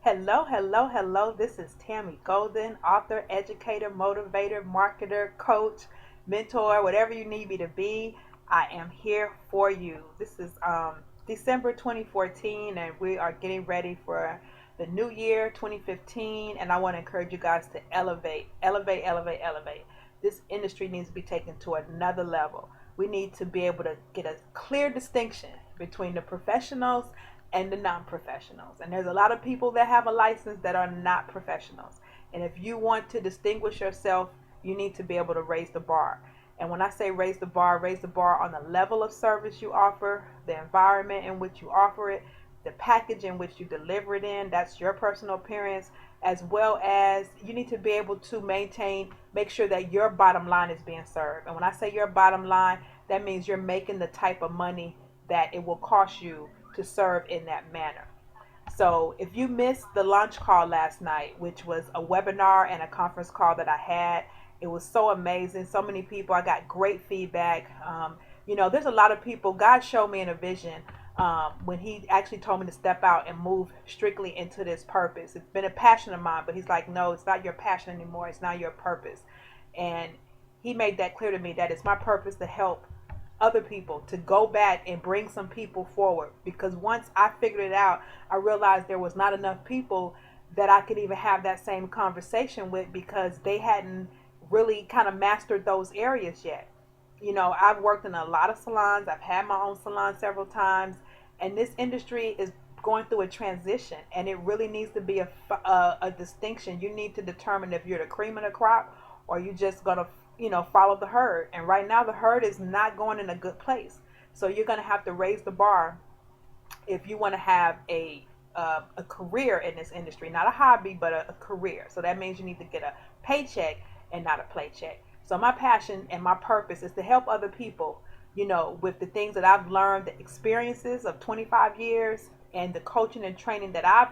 Hello, hello, hello. This is Tammy Golden, author, educator, motivator, marketer, coach, mentor, whatever you need me to be. I am here for you. This is December 2014, and we are getting ready for the new year 2015. And I want to encourage you guys to elevate, elevate, elevate, elevate. This industry needs to be taken to another level. We need to be able to get a clear distinction between the professionals and the non-professionals. And there's a lot of people that have a license that are not professionals. And if you want to distinguish yourself, you need to be able to raise the bar. And when I say raise the bar on the level of service you offer, the environment in which you offer it, the package in which you deliver it in, that's your personal appearance, as well as you need to be able to make sure that your bottom line is being served. And when I say your bottom line, that means you're making the type of money that it will cost you to serve in that manner. So if you missed the launch call last night, which was a webinar and a conference call that I had, it was so amazing. So many people, I got great feedback. There's a lot of people. God showed me in a vision when He actually told me to step out and move strictly into this purpose. It's been a passion of mine, but He's like, no, it's not your passion anymore. It's not your purpose. And He made that clear to me that it's my purpose to help other people, to go back and bring some people forward, because once I figured it out, I realized there was not enough people that I could even have that same conversation with, because they hadn't really kind of mastered those areas yet. I've worked in a lot of salons. I've had my own salon several times, and this industry is going through a transition, and it really needs to be a distinction. You need to determine if you're the cream of the crop, or you just gonna follow the herd. And right now the herd is not going in a good place, so you're gonna have to raise the bar if you want to have a career in this industry, not a hobby, but a career. So that means you need to get a paycheck and not a playcheck. So my passion and my purpose is to help other people, with the things that I've learned, the experiences of 25 years, and the coaching and training that I've,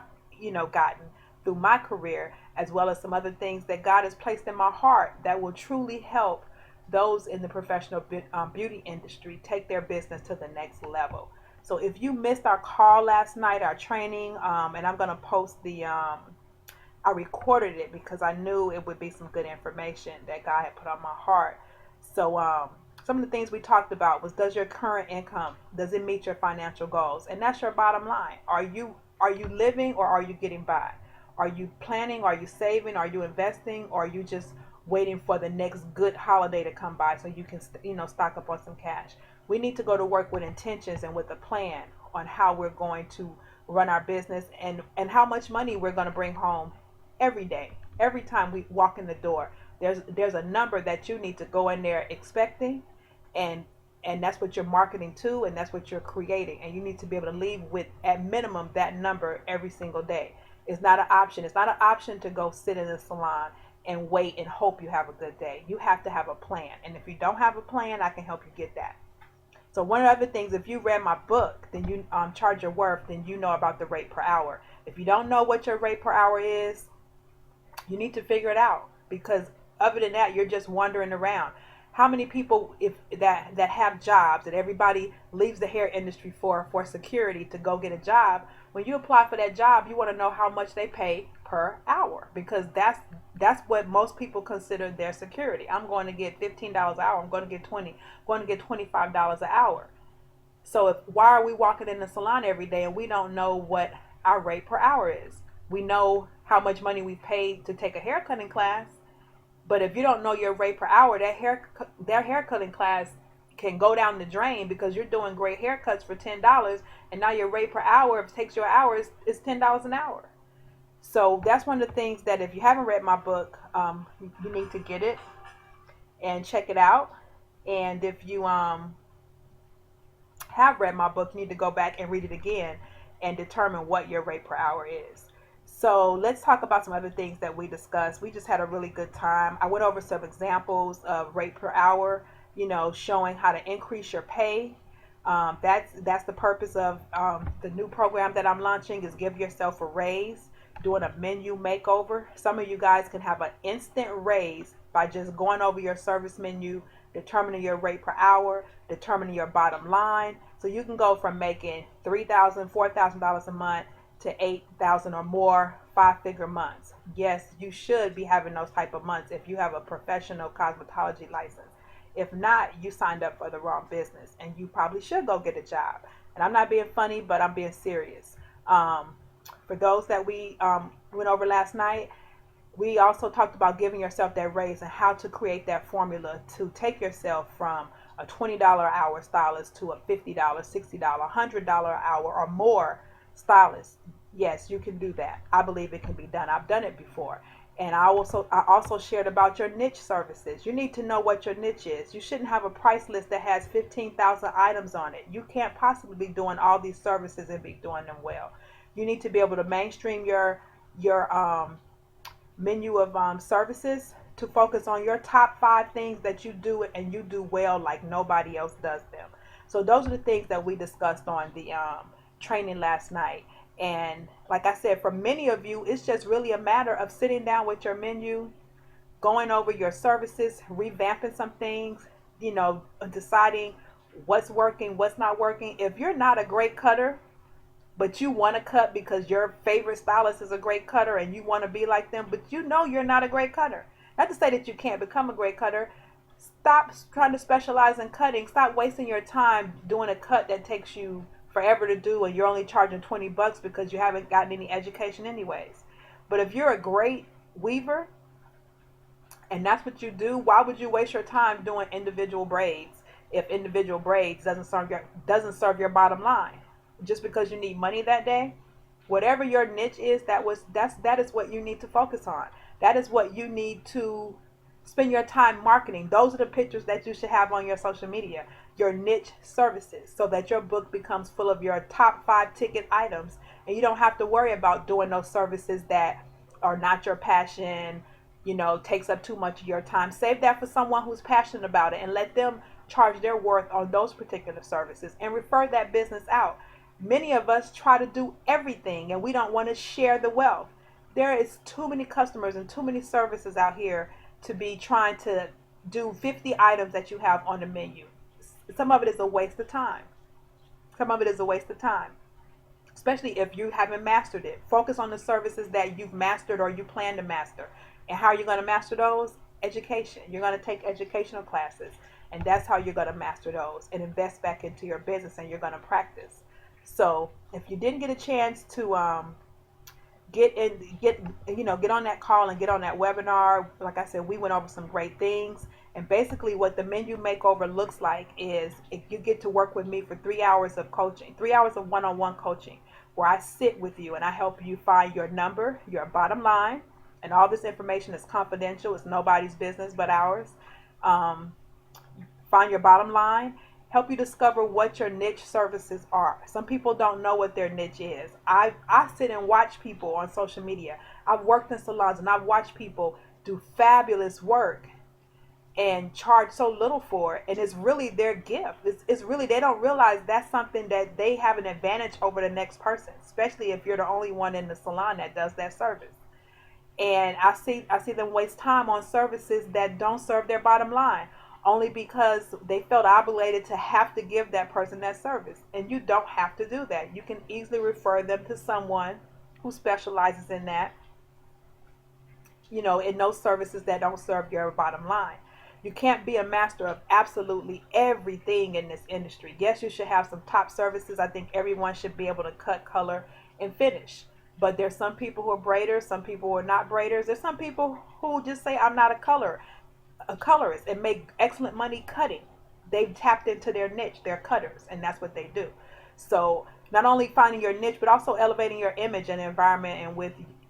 gotten through my career, as well as some other things that God has placed in my heart that will truly help those in the professional beauty industry take their business to the next level. So if you missed our call last night, our training, and I'm going to post I recorded it because I knew it would be some good information that God had put on my heart. So some of the things we talked about was, does your current income, does it meet your financial goals? And that's your bottom line. Are you living, or are you getting by? Are you planning? Are you saving? Are you investing? Or are you just waiting for the next good holiday to come by so you can stock up on some cash? We need to go to work with intentions and with a plan on how we're going to run our business, and how much money we're going to bring home every day. Every time we walk in the door, there's a number that you need to go in there expecting, and that's what you're marketing to, and that's what you're creating. And you need to be able to leave with, at minimum, that number every single day. It's not an option. It's not an option to go sit in a salon and wait and hope you have a good day. You have to have a plan. And if you don't have a plan, I can help you get that. So one of the other things, if you read my book, then you charge your worth, then you know about the rate per hour. If you don't know what your rate per hour is, you need to figure it out, because other than that, you're just wandering around. How many people, if that have jobs, that everybody leaves the hair industry for security to go get a job? When you apply for that job, you want to know how much they pay per hour, because that's what most people consider their security. I'm going to get $15 an hour. I'm going to get 20. I'm going to get $25 an hour. So why are we walking in the salon every day and we don't know what our rate per hour is? We know how much money we paid to take a haircutting class, but if you don't know your rate per hour, their haircutting class can go down the drain, because you're doing great haircuts for $10, and now your rate per hour, if it takes you an hour, is $10 an hour. So that's one of the things that, if you haven't read my book, you need to get it and check it out. And if you have read my book, you need to go back and read it again and determine what your rate per hour is. So let's talk about some other things that we discussed. We just had a really good time. I went over some examples of rate per hour, showing how to increase your pay. That's the purpose of the new program that I'm launching, is give yourself a raise, doing a menu makeover. Some of you guys can have an instant raise by just going over your service menu, determining your rate per hour, determining your bottom line. So you can go from making $3,000, $4,000 a month to 8,000 or more 5-figure months. Yes, you should be having those type of months if you have a professional cosmetology license. If not, you signed up for the wrong business and you probably should go get a job. And I'm not being funny, but I'm being serious. Um, for those that we went over last night, we also talked about giving yourself that raise and how to create that formula to take yourself from a $20 an hour stylist to a $50, $60, $100 an hour or more stylist. Yes, you can do that. I believe it can be done. I've done it before. And I also shared about your niche services. You need to know what your niche is. You shouldn't have a price list that has 15,000 items on it. You can't possibly be doing all these services and be doing them well. You need to be able to mainstream your menu of services to focus on your top 5 things that you do and you do well like nobody else does them. So those are the things that we discussed on the training last night. And like I said, for many of you, it's just really a matter of sitting down with your menu, going over your services, revamping some things, deciding what's working, what's not working. If you're not a great cutter, but you want to cut because your favorite stylist is a great cutter and you want to be like them, but you're not a great cutter. Not to say that you can't become a great cutter. Stop trying to specialize in cutting. Stop wasting your time doing a cut that takes you forever to do and you're only charging $20 because you haven't gotten any education anyways. But if you're a great weaver and that's what you do, why would you waste your time doing individual braids if individual braids doesn't serve your bottom line? Just because you need money that day, whatever your niche is, that is what you need to focus on. That is what you need to spend your time marketing. Those are the pictures that you should have on your social media, your niche services, so that your book becomes full of your top 5 ticket items and you don't have to worry about doing those services that are not your passion, takes up too much of your time. Save that for someone who's passionate about it and let them charge their worth on those particular services and refer that business out. Many of us try to do everything and we don't want to share the wealth. There is too many customers and too many services out here to be trying to do 50 items that you have on the menu. Some of it is a waste of time. Some of it is a waste of time, especially if you haven't mastered it. Focus on the services that you've mastered or you plan to master. And how are you going to master those? Education. You're going to take educational classes, and that's how you're going to master those and invest back into your business, and you're going to practice. So if you didn't get a chance to get on that call and get on that webinar, like I said, we went over some great things. And basically what the menu makeover looks like is if you get to work with me for 3 hours of coaching, 3 hours of one-on-one coaching, where I sit with you and I help you find your number, your bottom line, and all this information is confidential. It's nobody's business but ours. Find your bottom line, help you discover what your niche services are. Some people don't know what their niche is. I sit and watch people on social media. I've worked in salons and I've watched people do fabulous work and charge so little for it, and it's really their gift. It's really, they don't realize that's something that they have an advantage over the next person, especially if you're the only one in the salon that does that service. And I see them waste time on services that don't serve their bottom line, only because they felt obligated to have to give that person that service. And you don't have to do that. You can easily refer them to someone who specializes in that, in those services that don't serve your bottom line. You can't be a master of absolutely everything in this industry. Yes, you should have some top services. I think everyone should be able to cut, color, and finish. But there's some people who are braiders, some people who are not braiders. There's some people who just say, I'm not a colorist, and make excellent money cutting. They've tapped into their niche. They're cutters, and that's what they do. So not only finding your niche, but also elevating your image and environment,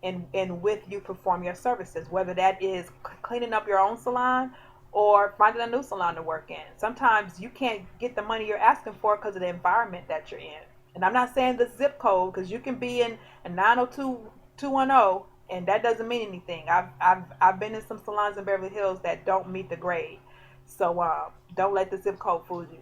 and with you perform your services, whether that is cleaning up your own salon or finding a new salon to work in. Sometimes you can't get the money you're asking for because of the environment that you're in. And I'm not saying the zip code, because you can be in a 90210 and that doesn't mean anything. I've been in some salons in Beverly Hills that don't meet the grade. So don't let the zip code fool you.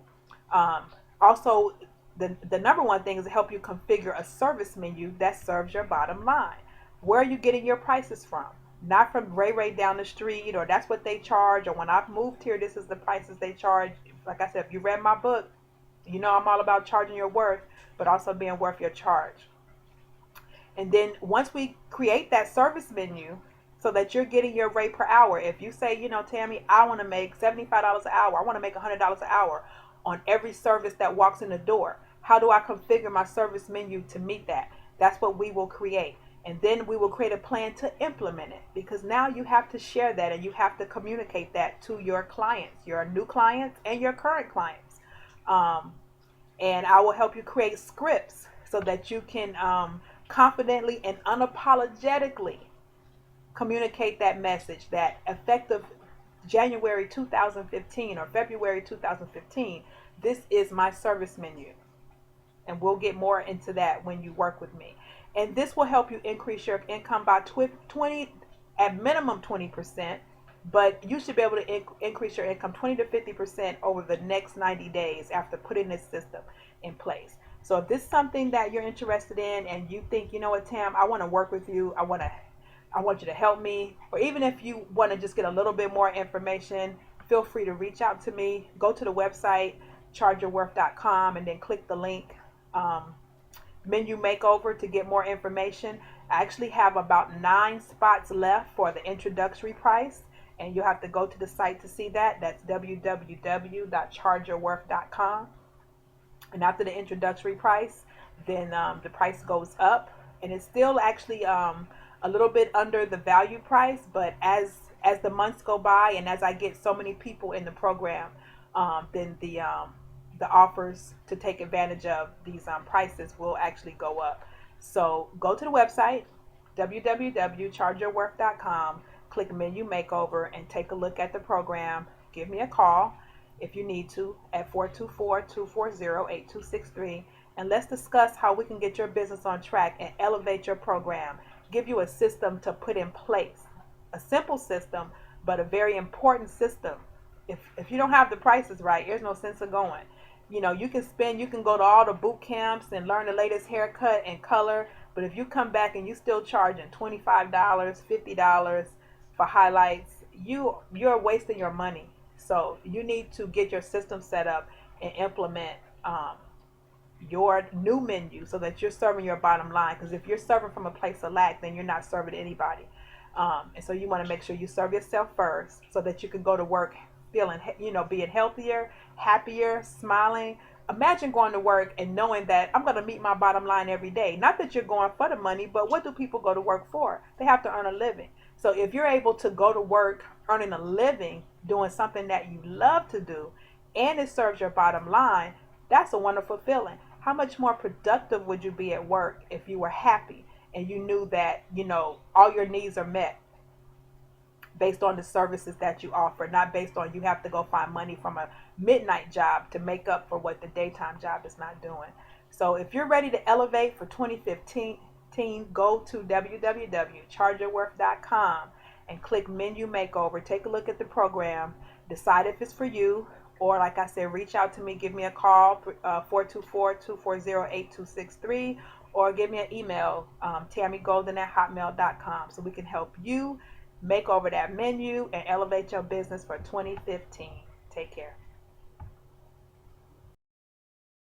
Also, the number one thing is to help you configure a service menu that serves your bottom line. Where are you getting your prices from? Not from Ray down the street, or that's what they charge, or when I've moved here, this is the prices they charge. Like I said, if you read my book, I'm all about charging your worth, but also being worth your charge. And then once we create that service menu so that you're getting your rate per hour, if you say, Tammy, I want to make $75 an hour, I want to make $100 an hour on every service that walks in the door. How do I configure my service menu to meet that? That's what we will create. And then we will create a plan to implement it, because now you have to share that and you have to communicate that to your clients, your new clients and your current clients. Um, and I will help you create scripts so that you can confidently and unapologetically communicate that message that effective January 2015 or February 2015, this is my service menu. And we'll get more into that when you work with me. And this will help you increase your income by 20, at minimum 20%, but you should be able to increase your income 20 to 50% over the next 90 days after putting this system in place. So if this is something that you're interested in and you think, you know what, Tam, I want to work with you, I want you to help me, or even if you want to just get a little bit more information, feel free to reach out to me. Go to the website, chargeyourworth.com, and then click the link, Menu Makeover, to get more information. I actually have about 9 spots left for the introductory price, and you'll have to go to the site to see that. That's www.chargeyourworth.com. And after the introductory price, then the price goes up, and it's still actually a little bit under the value price. But as the months go by and as I get so many people in the program, then the offers to take advantage of these prices will actually go up. So go to the website, www.chargeyourworth.com, click Menu Makeover, and take a look at the program. Give me a call if you need to at 424-240-8263, and let's discuss how we can get your business on track and elevate your program, give you a system to put in place, a simple system but a very important system. If you don't have the prices right, there's no sense of going. You can go to all the boot camps and learn the latest haircut and color, but if you come back and you still charging $25, $50 for highlights, you're wasting your money. So you need to get your system set up and implement your new menu so that you're serving your bottom line. Because if you're serving from a place of lack, then you're not serving anybody. And so you want to make sure you serve yourself first so that you can go to work feeling, being healthier, happier, smiling. Imagine going to work and knowing that I'm going to meet my bottom line every day. Not that you're going for the money, but what do people go to work for? They have to earn a living. So if you're able to go to work earning a living, doing something that you love to do, and it serves your bottom line, that's a wonderful feeling. How much more productive would you be at work if you were happy and you knew that, all your needs are met based on the services that you offer, not based on you have to go find money from a midnight job to make up for what the daytime job is not doing. So if you're ready to elevate for 2015, go to www.chargeyourworth.com and click Menu Makeover. Take a look at the program, decide if it's for you, or like I said, reach out to me, give me a call, 424-240-8263, or give me an email, tammygolden@hotmail.com, so we can help you make over that menu and elevate your business for 2015. Take care.